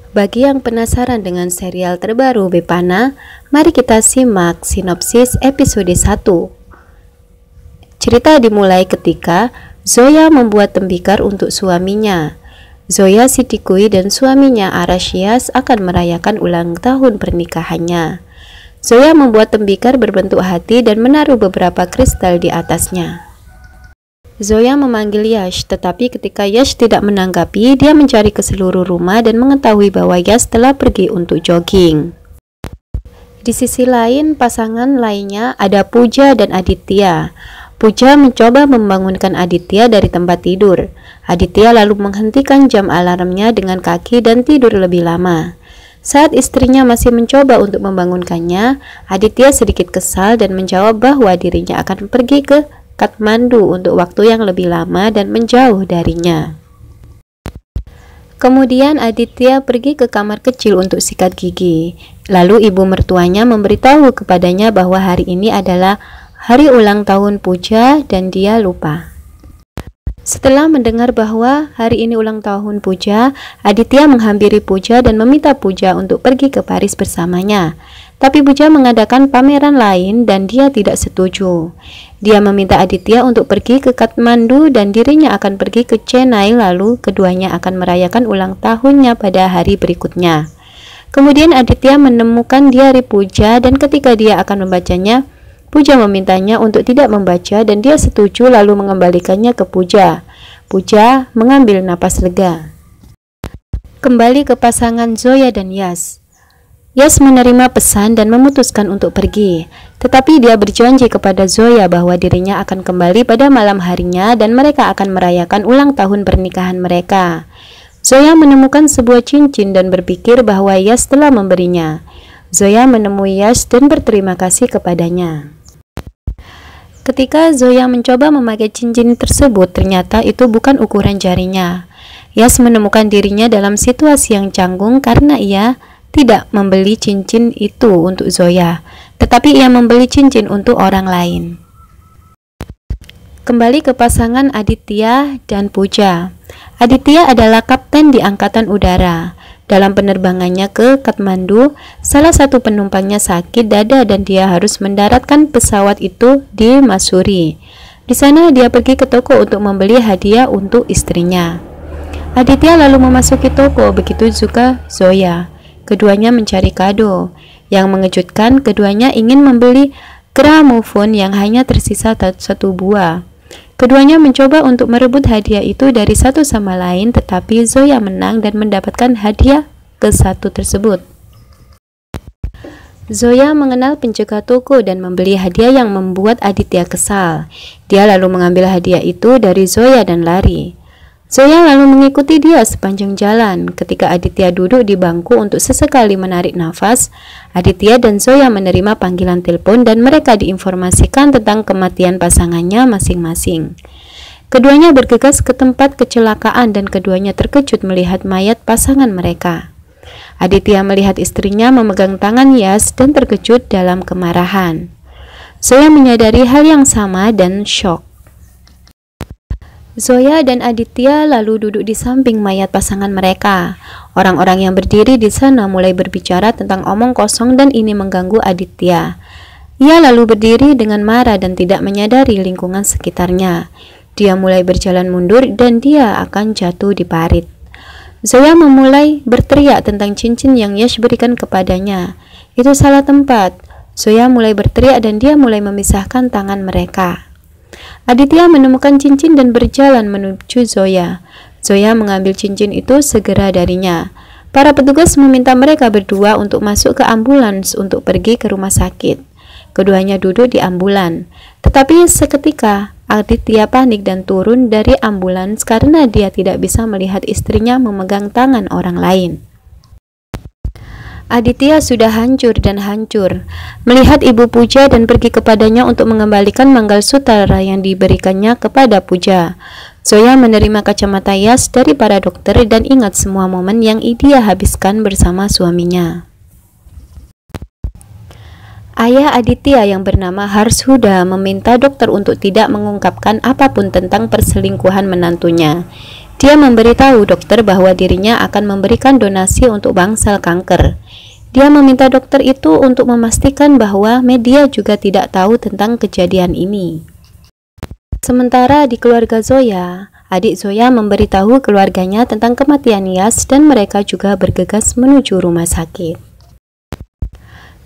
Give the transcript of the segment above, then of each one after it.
Bagi yang penasaran dengan serial terbaru Bepana, mari kita simak sinopsis episode 1. Cerita dimulai ketika Zoya membuat tembikar untuk suaminya. Zoya Siddiqui dan suaminya Arasyas akan merayakan ulang tahun pernikahannya. Zoya membuat tembikar berbentuk hati dan menaruh beberapa kristal di atasnya. Zoya memanggil Yash, tetapi ketika Yash tidak menanggapi, dia mencari ke seluruh rumah dan mengetahui bahwa Yash telah pergi untuk jogging. Di sisi lain, pasangan lainnya ada Pooja dan Aditya. Pooja mencoba membangunkan Aditya dari tempat tidur. Aditya lalu menghentikan jam alarmnya dengan kaki dan tidur lebih lama. Saat istrinya masih mencoba untuk membangunkannya, Aditya sedikit kesal dan menjawab bahwa dirinya akan pergi ke Kathmandu untuk waktu yang lebih lama dan menjauh darinya. Kemudian Aditya pergi ke kamar kecil untuk sikat gigi. Lalu ibu mertuanya memberitahu kepadanya bahwa hari ini adalah hari ulang tahun Pooja dan dia lupa. Setelah mendengar bahwa hari ini ulang tahun Pooja, Aditya menghampiri Pooja dan meminta Pooja untuk pergi ke Paris bersamanya. Tapi Pooja mengadakan pameran lain dan dia tidak setuju. Dia meminta Aditya untuk pergi ke Kathmandu dan dirinya akan pergi ke Chennai, lalu keduanya akan merayakan ulang tahunnya pada hari berikutnya. Kemudian Aditya menemukan diari Pooja dan ketika dia akan membacanya, Pooja memintanya untuk tidak membaca dan dia setuju lalu mengembalikannya ke Pooja. Pooja mengambil napas lega. Kembali ke pasangan Zoya dan Yash. Yash menerima pesan dan memutuskan untuk pergi, tetapi dia berjanji kepada Zoya bahwa dirinya akan kembali pada malam harinya dan mereka akan merayakan ulang tahun pernikahan mereka. Zoya menemukan sebuah cincin dan berpikir bahwa Yash telah memberinya. Zoya menemui Yash dan berterima kasih kepadanya. Ketika Zoya mencoba memakai cincin tersebut, ternyata itu bukan ukuran jarinya. Yash menemukan dirinya dalam situasi yang canggung karena ia tidak membeli cincin itu untuk Zoya, tetapi ia membeli cincin untuk orang lain. Kembali ke pasangan Aditya dan Pooja. Aditya adalah kapten di Angkatan Udara. Dalam penerbangannya ke Kathmandu, salah satu penumpangnya sakit dada dan dia harus mendaratkan pesawat itu di Mussoorie. Di sana dia pergi ke toko untuk membeli hadiah untuk istrinya. Aditya lalu memasuki toko, begitu juga Zoya. Keduanya mencari kado. Yang mengejutkan, keduanya ingin membeli gramofon yang hanya tersisa satu buah. Keduanya mencoba untuk merebut hadiah itu dari satu sama lain, tetapi Zoya menang dan mendapatkan hadiah ke satu tersebut. Zoya mengenal penjaga toko dan membeli hadiah yang membuat Aditya kesal. Dia lalu mengambil hadiah itu dari Zoya dan lari. Zoya lalu mengikuti dia sepanjang jalan. Ketika Aditya duduk di bangku untuk sesekali menarik nafas, Aditya dan Zoya menerima panggilan telepon dan mereka diinformasikan tentang kematian pasangannya masing-masing. Keduanya bergegas ke tempat kecelakaan dan keduanya terkejut melihat mayat pasangan mereka. Aditya melihat istrinya memegang tangan Yash dan terkejut dalam kemarahan. Zoya menyadari hal yang sama dan syok. Zoya dan Aditya lalu duduk di samping mayat pasangan mereka. Orang-orang yang berdiri di sana mulai berbicara tentang omong kosong dan ini mengganggu Aditya. Ia lalu berdiri dengan marah dan tidak menyadari lingkungan sekitarnya. Dia mulai berjalan mundur dan dia akan jatuh di parit. Zoya memulai berteriak tentang cincin yang Yash berikan kepadanya. Itu salah tempat. Zoya mulai berteriak dan dia mulai memisahkan tangan mereka. Aditya menemukan cincin dan berjalan menuju Zoya. Zoya mengambil cincin itu segera darinya. Para petugas meminta mereka berdua untuk masuk ke ambulans untuk pergi ke rumah sakit. Keduanya duduk di ambulan. Tetapi seketika Aditya panik dan turun dari ambulans karena dia tidak bisa melihat istrinya memegang tangan orang lain. Aditya sudah hancur dan hancur melihat ibu Pooja dan pergi kepadanya untuk mengembalikan manggalsutra yang diberikannya kepada Pooja. Zoya menerima kacamata Yash dari para dokter dan ingat semua momen yang dia habiskan bersama suaminya. Ayah Aditya yang bernama Harshuda meminta dokter untuk tidak mengungkapkan apapun tentang perselingkuhan menantunya. Dia memberitahu dokter bahwa dirinya akan memberikan donasi untuk bangsal kanker. Dia meminta dokter itu untuk memastikan bahwa media juga tidak tahu tentang kejadian ini. Sementara di keluarga Zoya, adik Zoya memberitahu keluarganya tentang kematian Yas dan mereka juga bergegas menuju rumah sakit.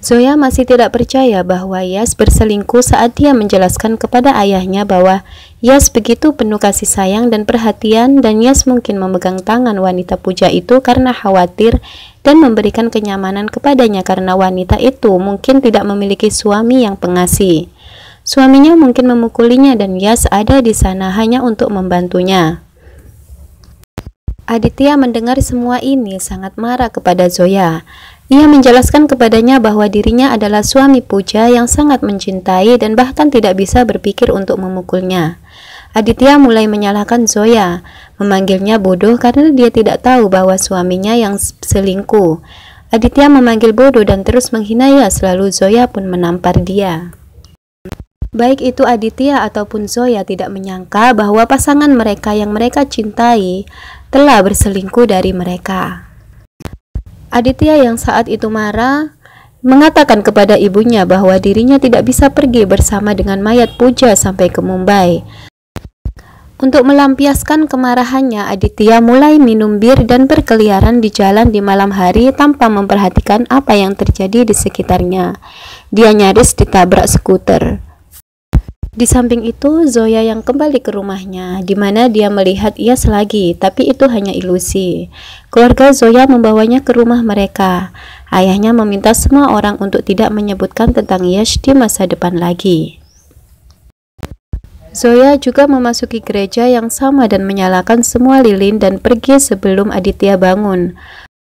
Zoya masih tidak percaya bahwa Yas berselingkuh saat dia menjelaskan kepada ayahnya bahwa Yas begitu penuh kasih sayang dan perhatian, dan Yas mungkin memegang tangan wanita puja itu karena khawatir dan memberikan kenyamanan kepadanya karena wanita itu mungkin tidak memiliki suami yang pengasih. Suaminya mungkin memukulinya dan Yas ada di sana hanya untuk membantunya. Aditya mendengar semua ini sangat marah kepada Zoya. Ia menjelaskan kepadanya bahwa dirinya adalah suami puja yang sangat mencintai dan bahkan tidak bisa berpikir untuk memukulnya. Aditya mulai menyalahkan Zoya, memanggilnya bodoh karena dia tidak tahu bahwa suaminya yang selingkuh. Aditya memanggil bodoh dan terus menghina Yas, lalu Zoya pun menampar dia. Baik itu Aditya ataupun Zoya tidak menyangka bahwa pasangan mereka yang mereka cintai telah berselingkuh dari mereka. Aditya yang saat itu marah mengatakan kepada ibunya bahwa dirinya tidak bisa pergi bersama dengan mayat Puja sampai ke Mumbai. Untuk melampiaskan kemarahannya, Aditya mulai minum bir dan berkeliaran di jalan di malam hari tanpa memperhatikan apa yang terjadi di sekitarnya. Dia nyaris ditabrak skuter. Di samping itu, Zoya yang kembali ke rumahnya, di mana dia melihat Yas lagi, tapi itu hanya ilusi. Keluarga Zoya membawanya ke rumah mereka. Ayahnya meminta semua orang untuk tidak menyebutkan tentang Yas di masa depan lagi. Zoya juga memasuki gereja yang sama dan menyalakan semua lilin dan pergi sebelum Aditya bangun.